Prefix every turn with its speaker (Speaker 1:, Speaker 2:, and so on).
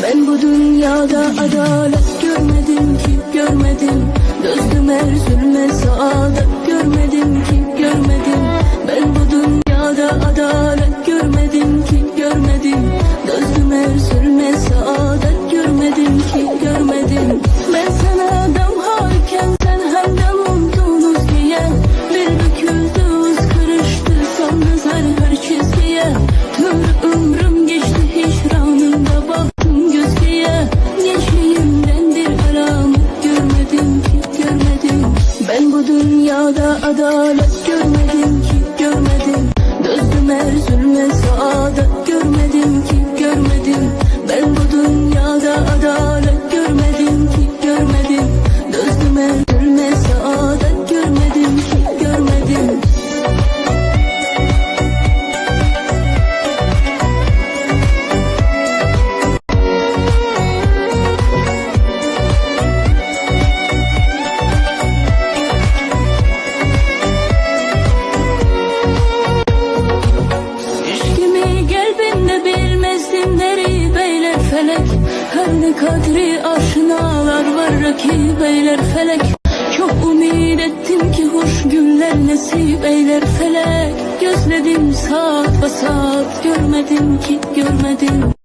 Speaker 1: Ben bu dünyada adalet görmedim ki görmedim. Dözdüm her zulme saadet görmedim ki görmedim. Ben bu dünyada adalet görmedim ki görmedim. Dözdüm her zulme saadet görmedim ki görmedim. Ben sana adam harken sen hemden unuttunuz diye. Bir büküldünüz kırıştı sandınız her çizgiye. Tüm ömrüm geçti hicranımda baktım gözgeye. Gençliğimden bir alamet görmedim ki görmedim. Ben bu dünyada adalet görmedim ki görmedim. Dözdüm her zulme saadet görmedim ki görmedim. Ben bu dünyada adalet görmedim ki görmedim. Dözdüm her zulme saadet görmedim ki görmedim. Felek, her ne kadri aşinalar var rakip eyler felek. Çok umid ettim ki hoş günler nasip eyler felek. Gözledim saat ve saat görmedim ki görmedim.